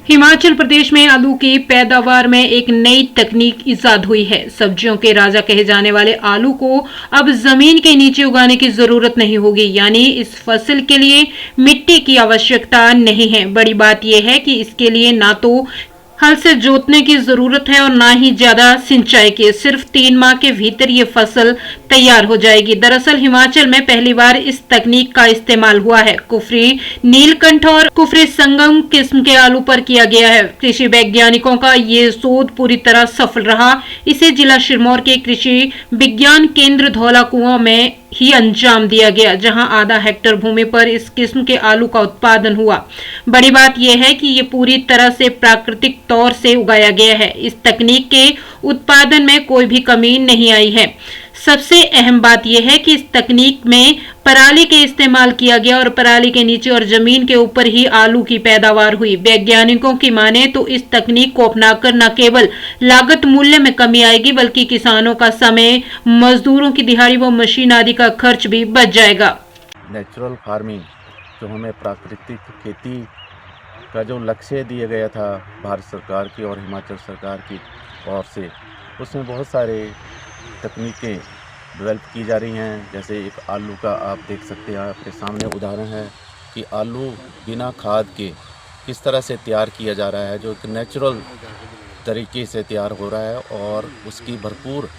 हिमाचल प्रदेश में आलू की पैदावार में एक नई तकनीक इजाद हुई है। सब्जियों के राजा कहे जाने वाले आलू को अब जमीन के नीचे उगाने की जरूरत नहीं होगी, यानी इस फसल के लिए मिट्टी की आवश्यकता नहीं है। बड़ी बात यह है कि इसके लिए ना तो हल से जोतने की जरूरत है और ना ही ज्यादा सिंचाई की। सिर्फ 3 माह के भीतर ये फसल तैयार हो जाएगी। दरअसल हिमाचल में पहली बार इस तकनीक का इस्तेमाल हुआ है। कुफरी नीलकंठ और कुफरी संगम किस्म के आलू पर किया गया है। कृषि वैज्ञानिकों का ये शोध पूरी तरह सफल रहा। इसे जिला सिरमौर के कृषि विज्ञान केंद्र धौलाकुआं में ही अंजाम दिया गया, जहां आधा हेक्टेयर भूमि पर इस किस्म के आलू का उत्पादन हुआ। बड़ी बात यह है कि ये पूरी तरह से प्राकृतिक तौर से उगाया गया है। इस तकनीक के उत्पादन में कोई भी कमी नहीं आई है। सबसे अहम बात यह है कि इस तकनीक में पराली के इस्तेमाल किया गया और पराली के नीचे और जमीन के ऊपर ही आलू की पैदावार हुई। वैज्ञानिकों की माने तो इस तकनीक को अपनाकर न केवल लागत मूल्य में कमी आएगी, बल्कि किसानों का समय, मजदूरों की दिहाड़ी व मशीन आदि का खर्च भी बच जाएगा। नेचुरल फार्मिंग, जो हमें प्राकृतिक खेती का जो लक्ष्य दिया गया था भारत सरकार की और हिमाचल सरकार की ओर से, उसमें बहुत सारे तकनीकें डेवलप की जा रही हैं। जैसे एक आलू का आप देख सकते हैं, आपके सामने उदाहरण है कि आलू बिना खाद के किस तरह से तैयार किया जा रहा है, जो एक नेचुरल तरीके से तैयार हो रहा है और उसकी भरपूर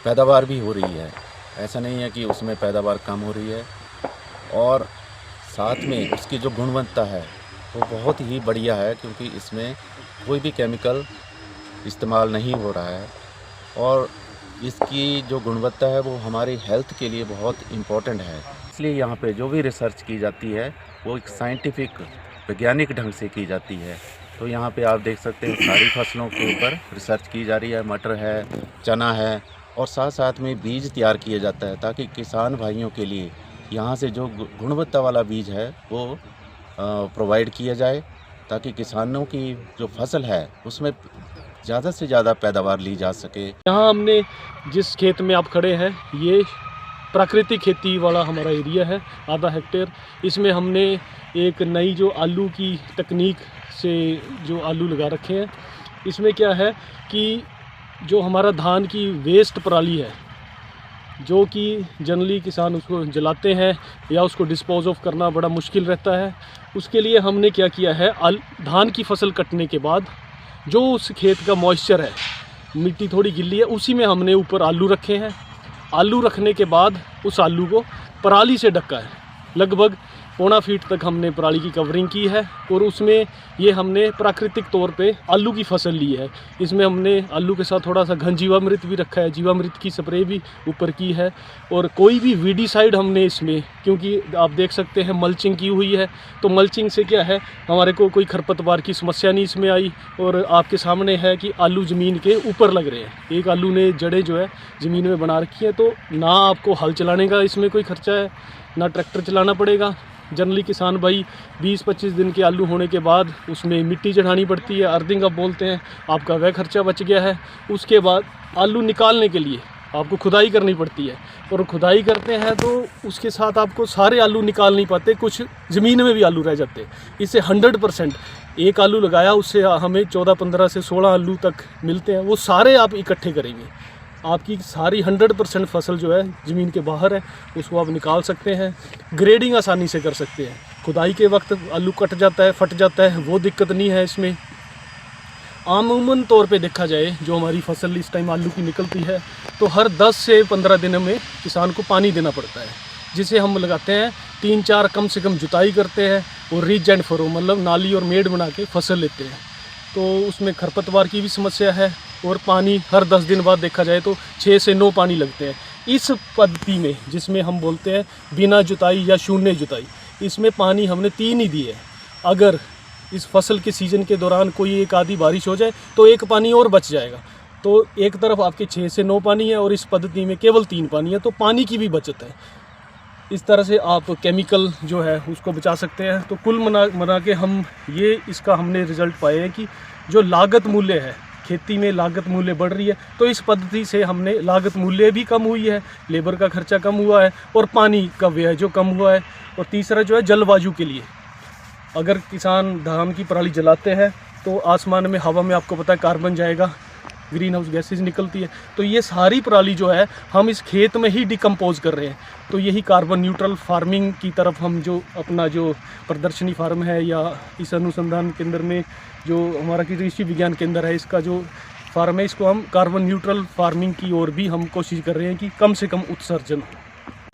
पैदावार भी हो रही है। ऐसा नहीं है कि उसमें पैदावार कम हो रही है, और साथ में उसकी जो गुणवत्ता है वो बहुत ही बढ़िया है, क्योंकि इसमें कोई भी केमिकल इस्तेमाल नहीं हो रहा है। और इसकी जो गुणवत्ता है वो हमारी हेल्थ के लिए बहुत इम्पोर्टेंट है। इसलिए यहाँ पे जो भी रिसर्च की जाती है वो एक साइंटिफिक वैज्ञानिक ढंग से की जाती है। तो यहाँ पे आप देख सकते हैं सारी फसलों के ऊपर रिसर्च की जा रही है। मटर है, चना है, और साथ साथ में बीज तैयार किया जाता है, ताकि किसान भाइयों के लिए यहाँ से जो गुणवत्ता वाला बीज है वो प्रोवाइड किया जाए, ताकि किसानों की जो फसल है उसमें ज़्यादा से ज़्यादा पैदावार ली जा सके। यहाँ हमने जिस खेत में आप खड़े हैं, ये प्राकृतिक खेती वाला हमारा एरिया है, आधा हेक्टेयर। इसमें हमने एक नई जो आलू की तकनीक से जो आलू लगा रखे हैं, इसमें क्या है कि जो हमारा धान की वेस्ट पराली है, जो कि जनरली किसान उसको जलाते हैं या उसको डिस्पोज ऑफ करना बड़ा मुश्किल रहता है, उसके लिए हमने क्या किया है, धान की फसल कटने के बाद जो उस खेत का मॉइस्चर है, मिट्टी थोड़ी गिल्ली है, उसी में हमने ऊपर आलू रखे हैं। आलू रखने के बाद उस आलू को पराली से ढका है। लगभग 1.25 फीट तक हमने पराली की कवरिंग की है, और उसमें ये हमने प्राकृतिक तौर पे आलू की फसल ली है। इसमें हमने आलू के साथ थोड़ा सा घन जीवामृत भी रखा है, जीवामृत की स्प्रे भी ऊपर की है, और कोई भी वीडीसाइड हमने इसमें, क्योंकि आप देख सकते हैं मल्चिंग की हुई है, तो मल्चिंग से क्या है, हमारे को कोई खरपतवार की समस्या नहीं इसमें आई। और आपके सामने है कि आलू ज़मीन के ऊपर लग रहे हैं। एक आलू ने जड़ें जो है ज़मीन में बना रखी है, तो ना आपको हल चलाने का इसमें कोई खर्चा है, ना ट्रैक्टर चलाना पड़ेगा। जनरली किसान भाई 20-25 दिन के आलू होने के बाद उसमें मिट्टी चढ़ानी पड़ती है, अर्थिंग आप बोलते हैं, आपका वह खर्चा बच गया है। उसके बाद आलू निकालने के लिए आपको खुदाई करनी पड़ती है, और खुदाई करते हैं तो उसके साथ आपको सारे आलू निकाल नहीं पाते, कुछ ज़मीन में भी आलू रह जाते हैं। इससे 100% एक आलू लगाया उससे हमें 14-15 से 16 आलू तक मिलते हैं। वो सारे आप इकट्ठे करेंगे, आपकी सारी 100% फसल जो है ज़मीन के बाहर है, उसको आप निकाल सकते हैं। ग्रेडिंग आसानी से कर सकते हैं। खुदाई के वक्त आलू कट जाता है, फट जाता है, वो दिक्कत नहीं है इसमें। आमूमन तौर पे देखा जाए, जो हमारी फसल इस टाइम आलू की निकलती है, तो हर 10 से 15 दिन में किसान को पानी देना पड़ता है, जिसे हम लगाते हैं 3-4 कम से कम जुताई करते हैं, और रिज एंड फरो मतलब नाली और मेड़ बना के फसल लेते हैं। तो उसमें खरपतवार की भी समस्या है, और पानी हर 10 दिन बाद देखा जाए तो 6 से 9 पानी लगते हैं। इस पद्धति में, जिसमें हम बोलते हैं बिना जुताई या शून्य जुताई, इसमें पानी हमने 3 ही दिए। अगर इस फसल के सीज़न के दौरान कोई एक आधी बारिश हो जाए तो एक पानी और बच जाएगा। तो एक तरफ आपके 6 से 9 पानी है, और इस पद्धति में केवल 3 पानी है, तो पानी की भी बचत है। इस तरह से आप केमिकल जो है उसको बचा सकते हैं। तो कुल मना के हम ये इसका हमने रिज़ल्ट पाए हैं कि जो लागत मूल्य है, खेती में लागत मूल्य बढ़ रही है, तो इस पद्धति से हमने लागत मूल्य भी कम हुई है, लेबर का खर्चा कम हुआ है, और पानी का व्यय जो कम हुआ है। और तीसरा जो है जलवायु के लिए अगर किसान धान की पराली जलाते हैं तो आसमान में, हवा में आपको पता है कार्बन जाएगा, ग्रीन हाउस गैसेज निकलती है। तो ये सारी पराली जो है हम इस खेत में ही डिकम्पोज कर रहे हैं। तो यही कार्बन न्यूट्रल फार्मिंग की तरफ हम जो अपना जो प्रदर्शनी फार्म है या इस अनुसंधान केंद्र में जो हमारा कृषि विज्ञान केंद्र है, इसका जो फार्म है, इसको हम कार्बन न्यूट्रल फार्मिंग की ओर भी हम कोशिश कर रहे हैं कि कम से कम उत्सर्जन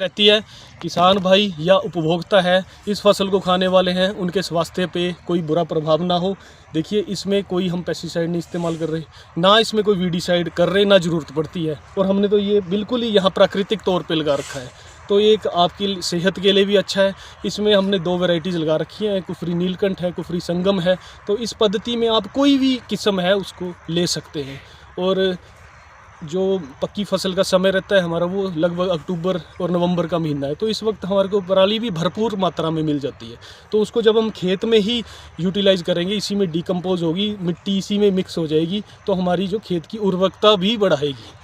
रहती है। किसान भाई या उपभोक्ता है इस फसल को खाने वाले हैं, उनके स्वास्थ्य पे कोई बुरा प्रभाव ना हो। देखिए इसमें कोई हम पेस्टिसाइड नहीं इस्तेमाल कर रहे, ना इसमें कोई वीडिसाइड कर रहे, ना ज़रूरत पड़ती है। और हमने तो ये बिल्कुल ही यहाँ प्राकृतिक तौर पे लगा रखा है, तो एक आपकी सेहत के लिए भी अच्छा है। इसमें हमने 2 वैरायटीज़ लगा रखी हैं, कुफरी नीलकंठ है, कुफरी संगम है। तो इस पद्धति में आप कोई भी किस्म है उसको ले सकते हैं। और जो पक्की फसल का समय रहता है हमारा, वो लगभग अक्टूबर और नवंबर का महीना है। तो इस वक्त हमारे को पराली भी भरपूर मात्रा में मिल जाती है। तो उसको जब हम खेत में ही यूटिलाइज़ करेंगे, इसी में डिकम्पोज होगी, मिट्टी इसी में मिक्स हो जाएगी, तो हमारी जो खेत की उर्वरकता भी बढ़ाएगी।